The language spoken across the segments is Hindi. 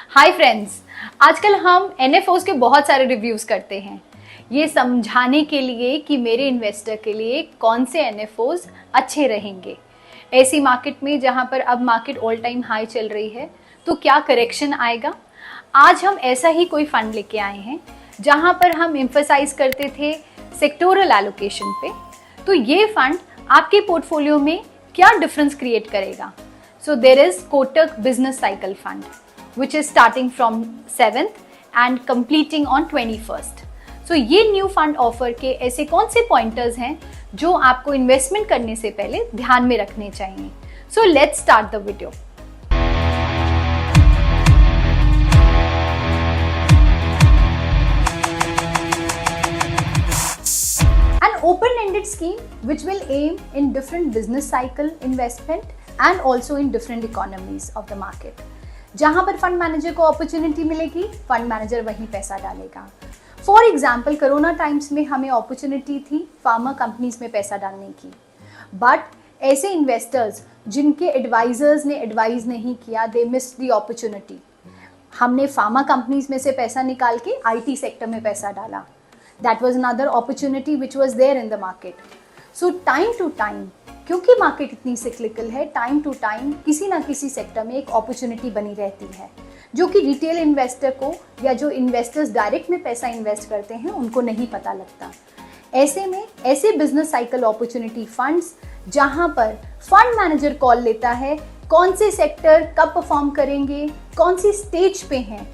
हाय फ्रेंड्स, आजकल हम एनएफओस के बहुत सारे रिव्यूज़ करते हैं ये समझाने के लिए कि मेरे इन्वेस्टर के लिए कौन से एनएफओस अच्छे रहेंगे। ऐसी मार्केट में जहां पर अब मार्केट ऑल टाइम हाई चल रही है तो क्या करेक्शन आएगा। आज हम ऐसा ही कोई फंड लेके आए हैं जहां पर हम एम्फसाइज करते थे सेक्टोरल एलोकेशन पे। तो ये फंड आपके पोर्टफोलियो में क्या डिफरेंस क्रिएट करेगा। So there is Kotak business cycle fund which is starting from 7th and completing on 21st. So ये न्यू फंड ऑफर के ऐसे कौन से पॉइंटर्स हैं जो आपको इन्वेस्टमेंट करने से पहले ध्यान में रखने चाहिए। So let's start the video. An open-ended scheme which will aim in different business cycle investment and also in different economies of the market. जहां पर फंड मैनेजर को अपॉर्चुनिटी मिलेगी, फंड मैनेजर वहीं पैसा डालेगा। फॉर एग्जाम्पल कोरोना टाइम्स में हमें अपॉर्चुनिटी थी फार्मा कंपनीज में पैसा डालने की, बट ऐसे इन्वेस्टर्स जिनके एडवाइजर्स ने एडवाइज नहीं किया, दे मिस्ड द अपॉर्चुनिटी। हमने फार्मा कंपनीज में से पैसा निकाल के आईटी सेक्टर में पैसा डाला। That was another opportunity which was there in the market. So time to time, क्योंकि मार्केट इतनी सिक्लिकल है, टाइम टू टाइम किसी ना किसी सेक्टर में एक अपॉर्चुनिटी बनी रहती है जो कि रिटेल इन्वेस्टर को या जो इन्वेस्टर्स डायरेक्ट में पैसा इन्वेस्ट करते हैं उनको नहीं पता लगता। ऐसे में ऐसे बिजनेस साइकिल अपॉर्चुनिटी फंड्स जहां पर फंड मैनेजर कॉल लेता है कौन से सेक्टर कब परफॉर्म करेंगे, कौन सी स्टेज पे हैं,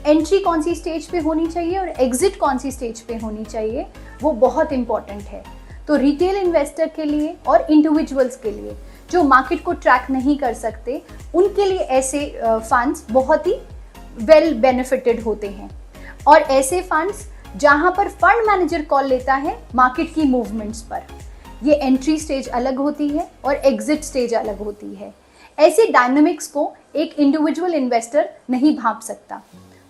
एंट्री कौन सी स्टेज पे होनी चाहिए और एग्जिट कौन सी स्टेज पे होनी चाहिए, वो बहुत इंपॉर्टेंट है। तो रिटेल इन्वेस्टर के लिए और इंडिविजुअल्स के लिए जो मार्केट को ट्रैक नहीं कर सकते, उनके लिए ऐसे फंड्स बहुत ही वेल बेनिफिटेड होते हैं। और ऐसे फंड्स जहां पर फंड मैनेजर कॉल लेता है मार्केट की मूवमेंट्स पर, ये एंट्री स्टेज अलग होती है और एग्जिट स्टेज अलग होती है। ऐसे डायनामिक्स को एक इंडिविजुअल इन्वेस्टर नहीं भांप सकता।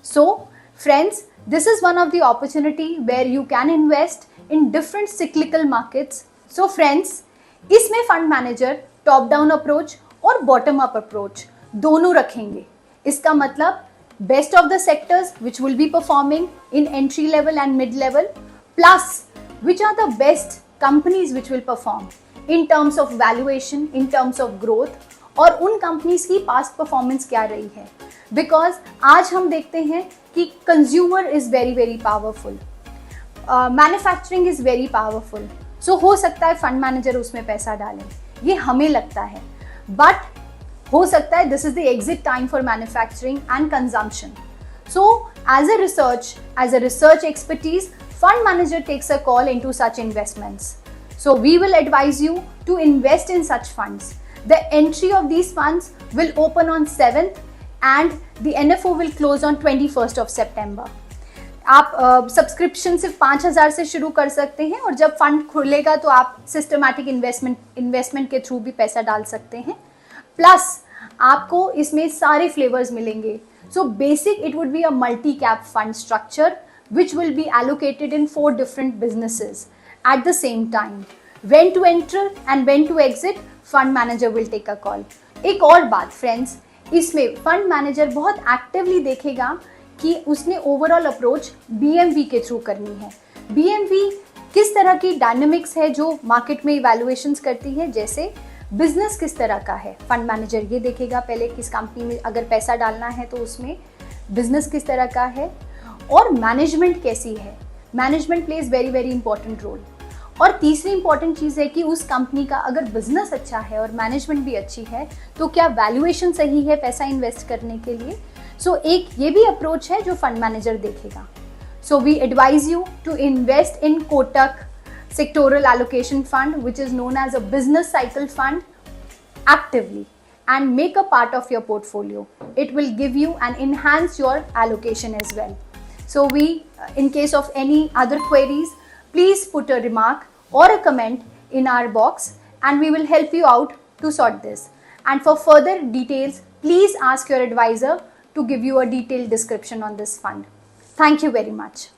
So friends, this is one of the opportunity where you can invest in different cyclical markets. So friends, इसमें fund manager top down approach और बॉटम अप अप्रोच दोनों रखेंगे। इसका मतलब best of the sectors which will be performing in entry level and mid level, plus which are the best companies which will perform in terms of valuation, in terms of growth, और उन कंपनीज की पास्ट परफॉर्मेंस क्या रही है। बिकॉज आज हम देखते हैं कि consumer is very very powerful, manufacturing is very powerful. So हो सकता है फंड मैनेजर उसमें पैसा डालें, ये हमें लगता है, बट हो सकता है this is the exit time for manufacturing and consumption. So as a research expertise, fund manager takes a call into such investments. So we will advise you to invest in such funds. The entry of these funds will open on 7th and the NFO will close on 21st of September. आप सब्सक्रिप्शन सिर्फ 5,000 से शुरू कर सकते हैं और जब फंड खुलेगा तो आप सिस्टमैटिक इन्वेस्टमेंट के थ्रू भी पैसा डाल सकते हैं। प्लस आपको इसमें सारे फ्लेवर्स मिलेंगे। So basic it would be a multi cap fund structure which will be allocated in 4 different businesses at the same time. When to enter and when to exit, fund manager will take a call. एक और बात फ्रेंड्स, इसमें फंड मैनेजर बहुत एक्टिवली देखेगा कि उसने ओवरऑल अप्रोच BMV के थ्रू करनी है। BMV किस तरह की डायनामिक्स है जो मार्केट में इवैल्यूएशंस करती है, जैसे बिजनेस किस तरह का है, फंड मैनेजर ये देखेगा पहले किस कंपनी में अगर पैसा डालना है तो उसमें बिजनेस किस तरह का है और मैनेजमेंट कैसी है। Management plays very very important role. और तीसरी इंपॉर्टेंट चीज़ है कि उस कंपनी का अगर बिजनेस अच्छा है और मैनेजमेंट भी अच्छी है तो क्या वैल्यूएशन सही है पैसा इन्वेस्ट करने के लिए। सो एक ये भी अप्रोच है जो फंड मैनेजर देखेगा। So we advise you to invest in Kotak sectoral allocation fund which is known as a business cycle fund actively and make a part of your portfolio. It will give you and enhance your allocation as well. So in case of any other queries, please put a remark or a comment in our box and we will help you out to sort this. And for further details, please ask your advisor to give you a detailed description on this fund. Thank you very much.